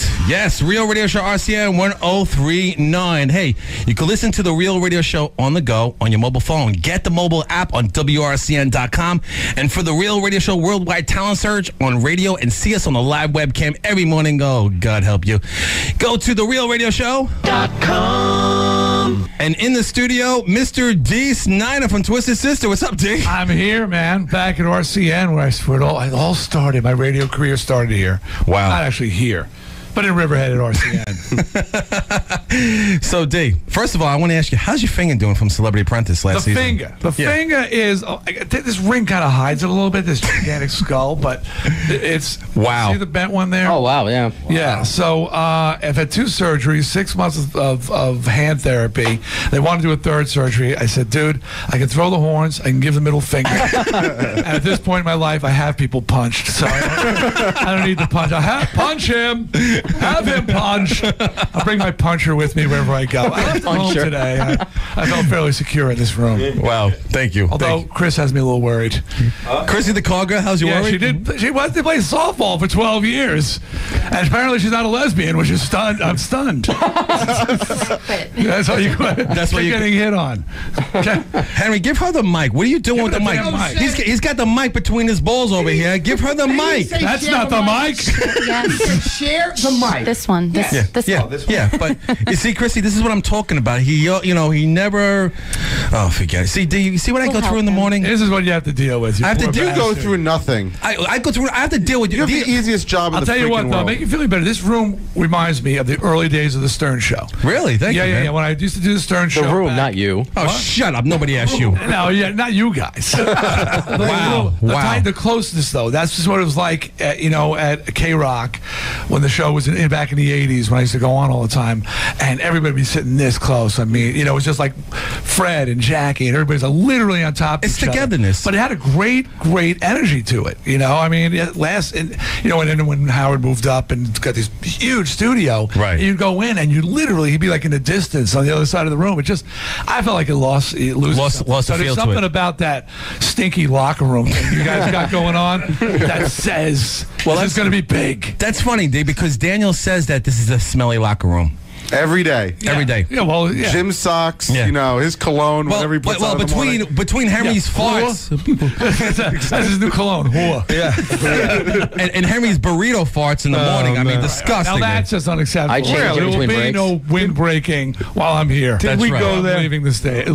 right. Yes, Real Radio Show RCN 1039. Hey, you can listen to the Real Radio Show on the go on your mobile phone. Get the mobile app on WRCN.com. And for the Real Radio Show Worldwide Talent Search on radio and see us on the live webcam every morning. Oh, God help you. Go to therealradioshow.com. And in the studio, Mr. Dee Snider from Twisted Sister. What's up, D? I'm here, man. Back at RCN where it all started. My radio career started here. Wow. Not actually here, but in Riverhead at RCN. So, D, first of all, I want to ask you, how's your finger doing from Celebrity Apprentice last season? The finger is, this ring kind of hides it a little bit, this gigantic skull, but it's, wow. See the bent one there? Oh, wow, yeah. Yeah, so I've had 2 surgeries, 6 months of hand therapy. They wanted to do a 3rd surgery. I said, dude, I can throw the horns, I can give the middle finger. And at this point in my life, I have people punched, so I don't need to punch. Punch him! Have him punched! I'll bring my puncher with me wherever I go. I left home today. I felt fairly secure in this room. Wow, thank you. Although Chris has me a little worried. Chrissy the call girl, how's your worried? She went to play softball for 12 years. And apparently she's not a lesbian, which is stunned. I'm stunned. That's how you quit. That's why you're getting hit on. Okay. Henry, give her the mic. What are you doing with the mic? He's got the mic between his balls over here. Give her the mic. That's not the mic. Yes. Share the mic. This one. This one. Yeah, but you see, Chrissy, this is what I'm talking about. He never. Oh, forget it. See, do you see what I go through in the morning? This is what you have to deal with. I have to go through nothing. I go through. I have to deal with you. You have the easiest job in the freaking world. I'll tell you what, though, make you feel better. This room reminds me of the early days of the Stern Show. Really? Thank you. Yeah. When I used to do the Stern Show. The room, not you. Oh, what? Shut up! Nobody asked you. No, not you guys. Wow. The closeness, though. That's just what it was like, at K-Rock when the show was back in the 80s when I used to go on all the time, and everybody would be sitting this close. I mean, it was just like Fred and Jackie, and everybody's literally on top of each other. It's togetherness. But it had a great energy to it. I mean, and then when Howard moved up and got this huge studio, right? You'd go in and he'd be like in the distance on the other side of the room. I felt like it lost the feel to it. There's something about that stinky locker room thing you guys got going on that says, well, this is going to be big. That's funny, Dave, because Daniel says that this is a smelly locker room. Every day. Yeah. Every day. Yeah, well, Jim socks, his cologne, whatever he puts on between Henry's farts. That's his new cologne, whore. Yeah. and Henry's burrito farts in the morning. Man. I mean, disgusting. Now that's just unacceptable. I changed There will be no wind breaking while I'm here. Did we go there? I'm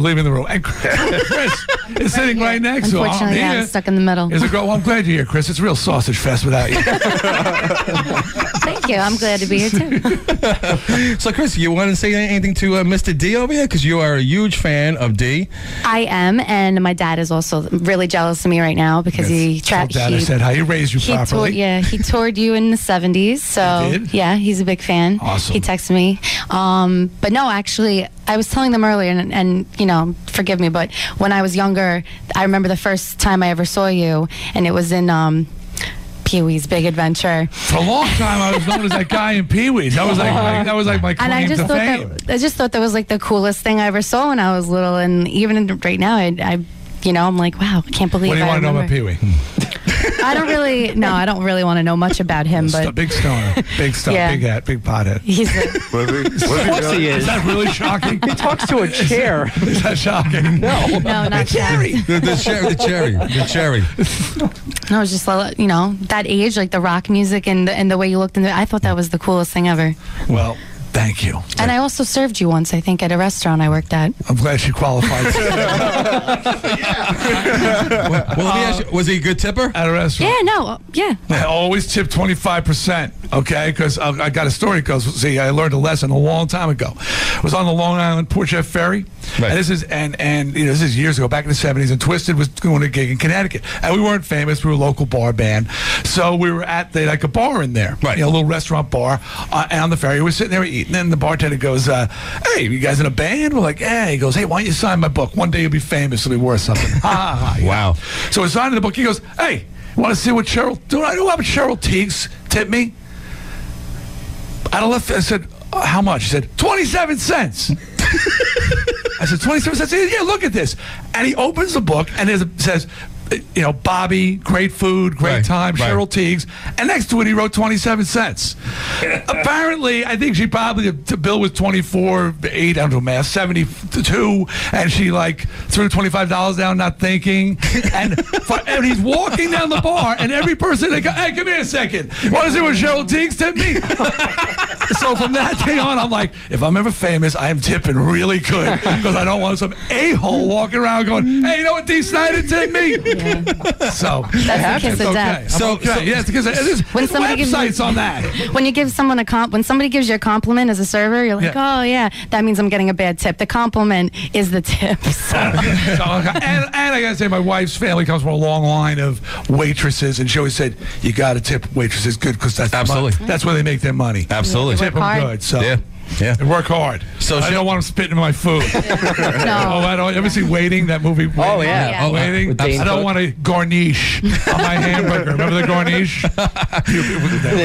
leaving the room. And Chris is sitting right next to him. Unfortunately, I'm stuck in the middle. Is a girl. Well, I'm glad you're here, Chris. It's a real sausage fest without you. Thank you. I'm glad to be here, too. So, Chris, you want to say anything to Mr. D over here? Because you are a huge fan of D. I am, and my dad is also really jealous of me right now because I said how you raised you properly. He toured you in the 70s. So, he did? Yeah, he's a big fan. Awesome. He texted me. But no, actually, I was telling them earlier, and forgive me, but when I was younger, I remember the first time I ever saw you, and it was in Pee-wee's Big Adventure. For a long time, I was known as that guy in Pee-wee's. That was like my claim to fame. I just thought that was like the coolest thing I ever saw when I was little, and even right now, I'm like, wow, I can't believe. What do you want to know about Pee-wee? I don't really want to know much about him, but big stoner, big stone, Yeah. big hat, big pothead. he's Of course he is. Is that really shocking? He talks to a chair. Is that shocking? No, not cherry. The cherry. No, it was just that age, like the rock music and the way you looked in I thought that was the coolest thing ever. Well, thank you. And I also served you once, I think, at a restaurant I worked at. I'm glad she qualified. Well, let me ask you, was he a good tipper? At a restaurant? Yeah. I always tip 25%, okay? Because I got a story. Because I learned a lesson a long time ago. I was on the Long Island Port Jeff Ferry, right. And this is years ago, back in the 70s. And Twisted was doing a gig in Connecticut, and we weren't famous. We were a local bar band, so we were at a bar in there, right? A little restaurant bar, and on the ferry. We were sitting there eating, and the bartender goes, "Hey, you guys in a band?" We're like, "Yeah." He goes, "Hey, why don't you sign my book? One day you'll be famous. It'll be worth something." Wow. So I signed the book. He goes, "Hey, want to see what Cheryl? Do I know how much Cheryl Teague's tipped me?" I said, "How much?" He said, 27 cents. I said, 27 cents? He said, "Yeah, look at this." And he opens the book, and it says, Bobby, great food, great time, Cheryl Teagues, and next to it he wrote 27 cents. Apparently, I think she probably the bill was 24.8. I don't do math, 72, and she threw $25 down, not thinking, and he's walking down the bar, and every person they go, hey, come here a second. What is it with Cheryl Teagues tip me? So from that day on, I'm like, if I'm ever famous, I am tipping really good because I don't want some a-hole walking around going, hey, you know what Dee Snider tipped me? Yeah. So that's the kiss of death. So yeah, because when somebody gives on that. When you give someone when somebody gives you a compliment as a server, you're like, oh yeah, that means I'm getting a bad tip. The compliment is the tip. So. And I gotta say, my wife's family comes from a long line of waitresses, and she always said, you gotta tip waitresses good because that's where they make their money. Absolutely. Tip them good. So. Yeah. And work hard. So I don't want them spitting in my food. No. I don't ever see Waiting, that movie? Waiting? Oh, yeah. Waiting. I don't want a garnish on my hamburger. Remember the garnish?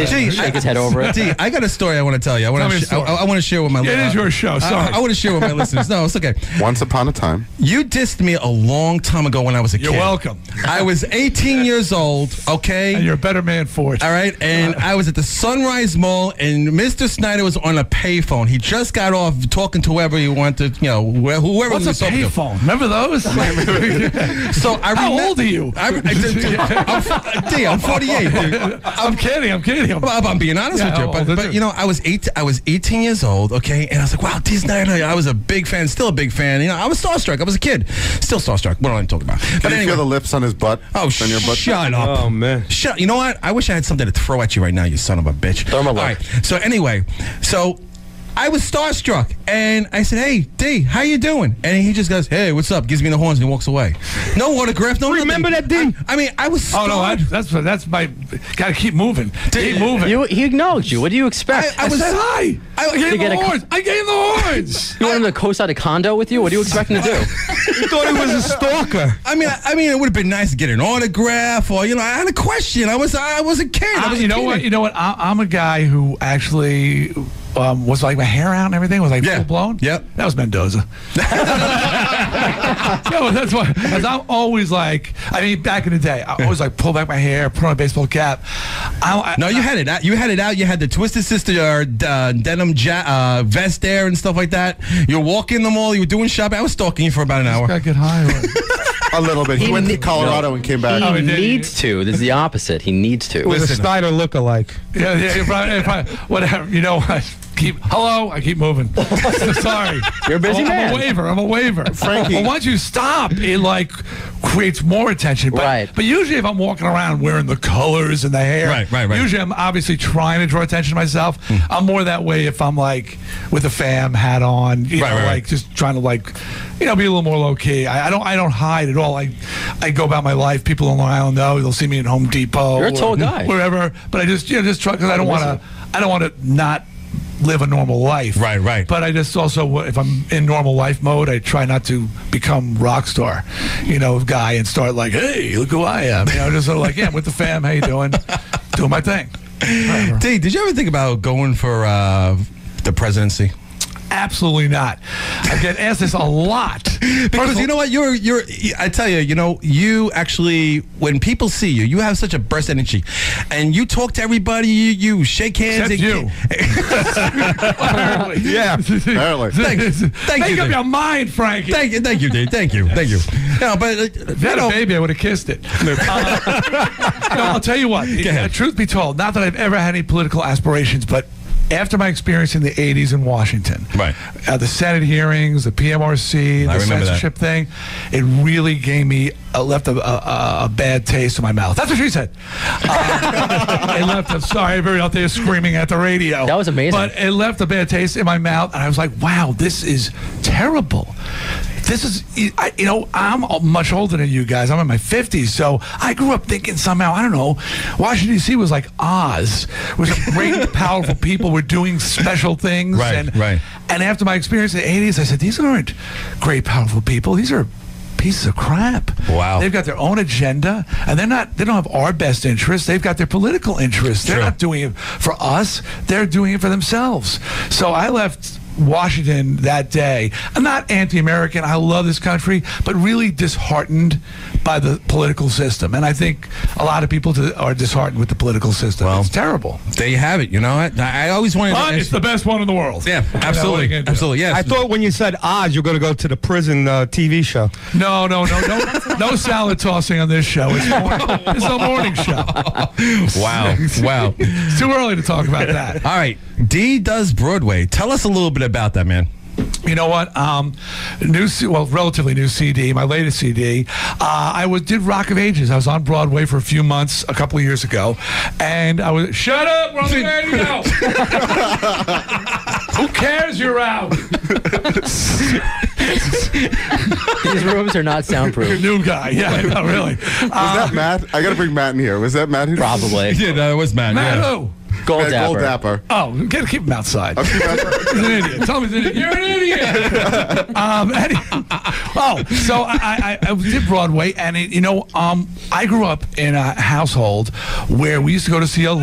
Shake his head over it. Dee, I got a story I want to tell you. I want to share with my listeners. It is your show. Sorry. I want to share with my listeners. No, it's okay. Once upon a time. You dissed me a long time ago when I was a kid. You're welcome. I was 18 years old, okay? And you're a better man for it. All right? And I was at the Sunrise Mall, and Mr. Snider was on a payphone. He just got off talking to whoever he wanted, whoever What's he was a talking to. payphone? Remember those? So How old are you? I'm 48. Dude. I'm kidding. I'm being honest with you. But I was 18 years old, okay? And I was like, wow, Dee Snider. I was a big fan, still a big fan. I was starstruck. I was a kid. Still starstruck. What am I talking about? But anyway, you feel the lips on his butt? Oh, on your butt? Shut up. Oh, man. You know what? I wish I had something to throw at you right now, you son of a bitch. Throw him a look. All right. So anyway, I was starstruck, and I said, "Hey, Dee, how you doing?" And he just goes, "Hey, what's up?" Gives me the horns and he walks away. No autograph, no. Remember that, Dee? I was. Oh no, that's my. Gotta keep moving. Keep moving. He acknowledged you. What do you expect? I said hi. I gave him the horns. I gave him the horns. You want him to co-sign a condo with you? What are you expecting to do? You thought he was a stalker. I mean, it would have been nice to get an autograph, or I had a question. I was a kid. You know what? I'm a guy who actually. Was my hair out and everything? Was full blown? Yep. That was Mendoza. No, that's why. Because I'm always back in the day, I always pull back my hair, put on a baseball cap. No, you had it out. You had it out. You had the Twisted Sister denim vest there and stuff like that. You're walking the mall. You were doing shopping. I was stalking you for about an hour. Gotta get high. A little bit. He went to Colorado and came back. He needs to. This is the opposite. He needs to. It was a Snider lookalike. Yeah, whatever. You know what? Hello, I keep moving. Sorry. You're a busy man. I'm a waiver. Frankie. Well, once you stop, it creates more attention. But usually if I'm walking around wearing the colors and the hair, right. Usually I'm obviously trying to draw attention to myself. I'm more that way if I'm with a fam hat on, just trying to be a little more low key. I don't hide at all. I go about my life. People in Long Island know. They'll see me in Home Depot. You're a tall guy. Wherever. But I just try because I don't want to not live a normal life. Right. But I just also, if I'm in normal life mode, I try not to become rock star, guy and start hey, look who I am. Just sort of I'm with the fam. How you doing? Doing my thing. Dee, did you ever think about going for the presidency? Absolutely not. I get asked this a lot. Because you know what? You're I tell you, you actually, when people see you, you have such a burst of energy. And you talk to everybody, you shake hands. Except you. Apparently. Yeah. Apparently. Thank you. Make up your mind, Frankie. Thank you, Dee. Thank you. No, but if you had a baby, I would have kissed it. I'll tell you what. Truth be told, not that I've ever had any political aspirations, but after my experience in the 80s in Washington, the Senate hearings, the PMRC, the censorship thing, it really gave me left a bad taste in my mouth. That's what she said. It left sorry, everybody out there screaming at the radio. That was amazing. But it left a bad taste in my mouth, and I was like, wow, this is terrible. This is, I'm much older than you guys. I'm in my 50s, so I grew up thinking somehow, I don't know, Washington, D.C. was like Oz. It was great, powerful people were doing special things. Right. And after my experience in the 80s, I said, these aren't great, powerful people. These are pieces of crap. Wow. They've got their own agenda, and they don't have our best interests. They've got their political interests. They're not doing it for us. They're doing it for themselves. So I left Washington that day. I'm not anti-American. I love this country, but really disheartened by the political system. And I think a lot of people are disheartened with the political system. Well, it's terrible. There you have it. You know, I always wanted to... It's the best one in the world. Yeah, absolutely. Absolutely, yes. I thought when you said Oz, you're going to go to the prison TV show. No salad tossing on this show. It's a morning show. Wow. It's too early to talk about that. All right. Dee does Broadway. Tell us a little bit about that, man. You know what? Relatively new CD, my latest CD. I did Rock of Ages. I was on Broadway for a few months a couple of years ago, and I was shut up, we're on the radio. Who cares? You're out. These rooms are not soundproof. New guy, yeah, no, really. Was that Matt? I got to bring Matt in here. Was that Matt? Probably. Yeah, no, it was Matt. Matt yeah. who? Gold Dapper. Oh, gotta keep him outside. He's an idiot. Tell me he's an idiot. You're an idiot. So I did Broadway, and I grew up in a household where we used to go to see a.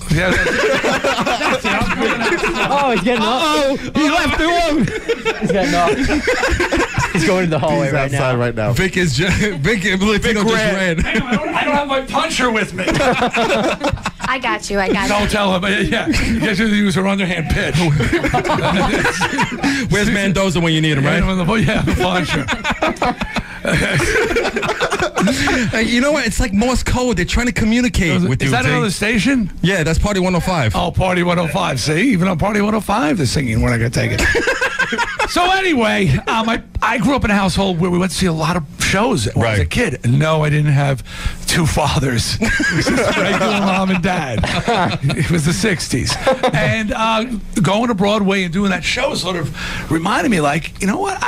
Yeah, that's it. Oh, he's getting up. Oh, he left the room. He's getting up. He's going to the hallway right now. Vic ran. I don't have my puncher with me. I got you. Don't tell him. Yeah, you guys should use her underhand pitch. Where's Mendoza when you need him, right? Yeah, the puncher. You know what? It's like Morse code. They're trying to communicate with you. Is that another station? Yeah, that's Party 105. Oh, Party 105. See, even on Party 105, they're singing. We're not going to take it. So anyway, I grew up in a household where we went to see a lot of shows when I was a kid. No, I didn't have two fathers. It was just regular mom and dad. It was the 60s. And going to Broadway and doing that show sort of reminded me, like, you know what?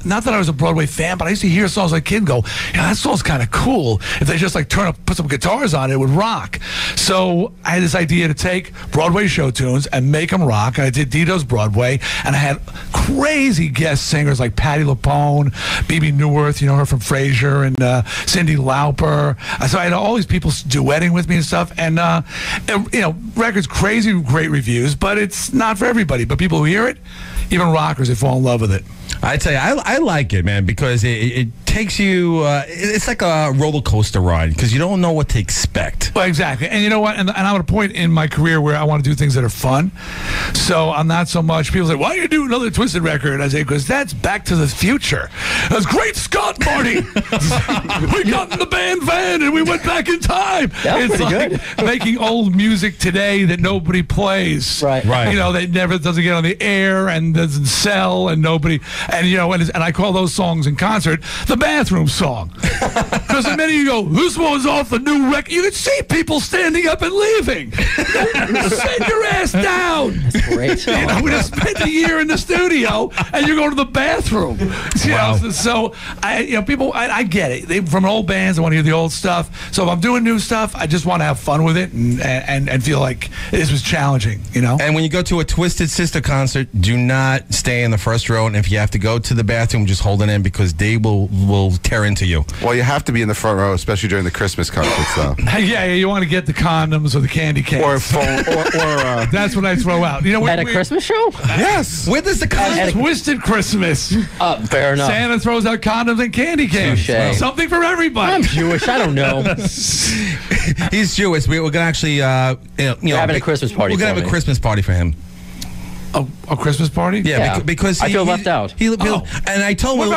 Not that I was a Broadway fan, but I used to hear songs like kid and go, that song's kind of cool. If they just like put some guitars on it, it would rock. So I had this idea to take Broadway show tunes and make them rock. I did Dee Broadway, and I had crazy guest singers like Patti LuPone, Bebe Neuwirth, you know her from Frasier, and Cyndi Lauper. So I had all these people duetting with me and stuff. And record's crazy, great reviews, but it's not for everybody. But people who hear it, even rockers, they fall in love with it. I tell you, I like it, man, because it takes you. It's like a roller coaster ride because you don't know what to expect. Well, exactly, and you know what? And I'm at a point in my career where I want to do things that are fun. So I'm not so much. People say, "Why do you do another Twisted record?" I say, "Because that's Back to the Future." That's great, Scott, Marty. We got in the band van and we went back in time. That's it's pretty like good. Making old music today that nobody plays. Right. You know, that never doesn't get on the air and doesn't sell, and nobody. And and I call those songs in concert the bathroom song. Because the minute you go, this one's off the new record, you can see people standing up and leaving. Sit your ass down. Great. We just spent a year in the studio, and you're going to the bathroom. So people, I get it. From old bands, I want to hear the old stuff. So if I'm doing new stuff, I just want to have fun with it and feel like this was challenging. And when you go to a Twisted Sister concert, do not stay in the first row. And if you have to go to the bathroom, just hold it in because they will tear into you. Well, you have to be in the front row, especially during the Christmas concerts, though. Yeah, you want to get the condoms or the candy canes. Or phone, or that's what I throw out. At a Christmas show? Yes. Where does the condom? Twisted Christmas. Fair enough. Santa throws out condoms and candy canes. Touché. Something for everybody. I'm Jewish. I don't know. He's Jewish. We're going to actually, We're having a Christmas party. We're going to have a Christmas party for him. A Christmas party? Yeah. Because I feel left out. And I told him.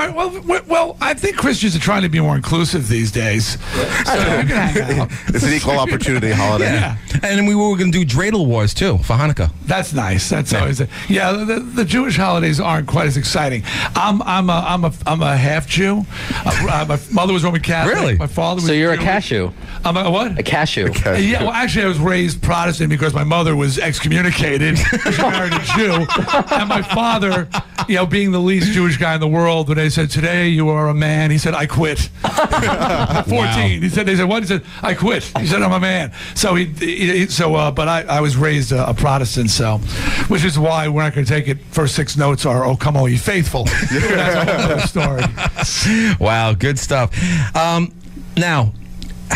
Well, I think Christians are trying to be more inclusive these days. So you can hang out. It's an equal opportunity holiday. Yeah. And then we were going to do dreidel wars too for Hanukkah. That's nice. That's always the Jewish holidays aren't quite as exciting. I'm a half Jew. My mother was Roman Catholic. Really? My father was. So you're Jewish. a cashew. I'm a what? A cashew. Yeah. Well, actually, I was raised Protestant because my mother was excommunicated. She married a Jew. And my father, being the least Jewish guy in the world, when they said, "Today you are a man," he said, "I quit." 14. Wow. They said, "What?" He said, "I quit." He said, "I'm a man." So but I was raised a Protestant, which is why we're not going to take it. First 6 notes are, "Oh, come all ye faithful." That's a whole other story. Wow, good stuff. Now,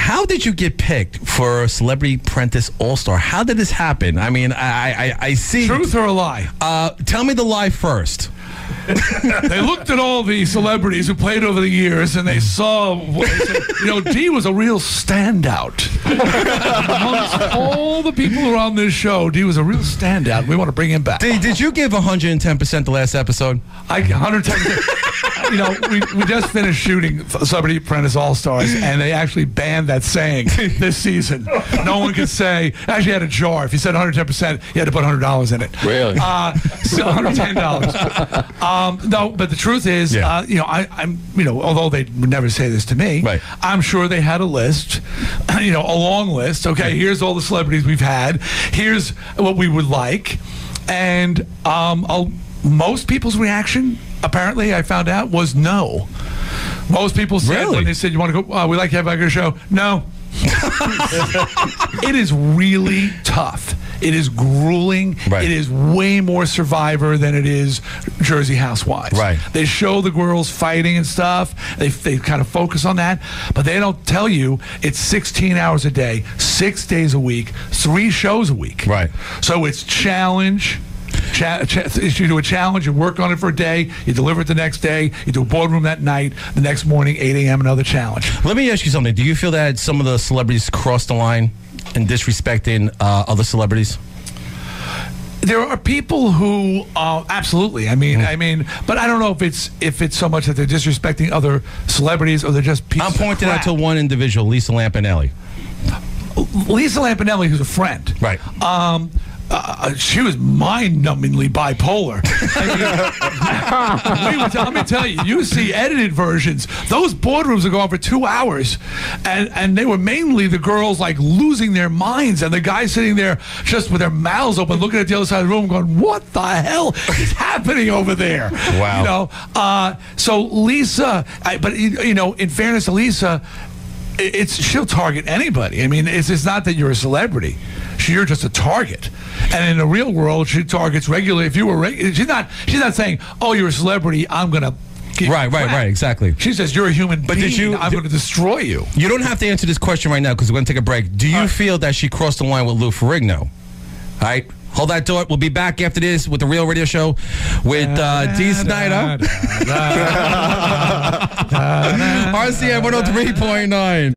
How did you get picked for Celebrity Apprentice All-Star? How did this happen? I mean, I see. Truth or a lie? Tell me the lie first. They looked at all the celebrities who played over the years, and they saw, Dee was a real standout. Amongst all the who are on this show, Dee was a real standout. We want to bring him back. Dee, did you give 110% the last episode? 110%. We just finished shooting Celebrity Apprentice All-Stars, and they actually banned that saying this season. No one could say, actually had a jar. If you said 110%, you had to put $100 in it. Really? So $110. No, but the truth is, I'm although they would never say this to me, right. I'm sure they had a list, a long list. Okay, here's all the celebrities we've had. Here's what we would like, and most people's reaction, apparently, I found out, was no. Most people said when they said, "You want to go? We like to have a show." No. It is really tough. It is grueling. Right. It is way more Survivor than it is Jersey Housewives. Right. They show the girls fighting and stuff. They kind of focus on that, but they don't tell you it's 16 hours a day, 6 days a week, 3 shows a week. Right. So it's challenge. You do a challenge, you work on it for a day, you deliver it the next day, you do a boardroom that night, the next morning, 8 a.m., another challenge. Let me ask you something. Do you feel that some of the celebrities crossed the line in disrespecting other celebrities? There are people who absolutely. I mean, but I don't know if it's so much that they're disrespecting other celebrities or they're just pieces I'm pointing of out crap. to one individual, Lisa Lampanelli. Lisa Lampanelli, who's a friend. Right. She was mind-numbingly bipolar. Let me tell you, you see edited versions. Those boardrooms are going for 2 hours, and they were mainly the girls like losing their minds, and the guys sitting there just with their mouths open, looking at the other side of the room, going, "What the hell is happening over there?" Wow. So Lisa, but in fairness to Lisa, she'll target anybody. I mean, it's not that you're a celebrity; you're just a target. And in the real world, she targets regularly. If you were, she's not saying, "Oh, you're a celebrity, I'm gonna." Right, exactly. She says, "You're a human being. I'm going to destroy you." You don't have to answer this question right now because we're going to take a break. Do you feel that she crossed the line with Lou Ferrigno? All right. Hold that thought. We'll be back after this with the Real Radio Show with Dee Snider. RCN 103.9.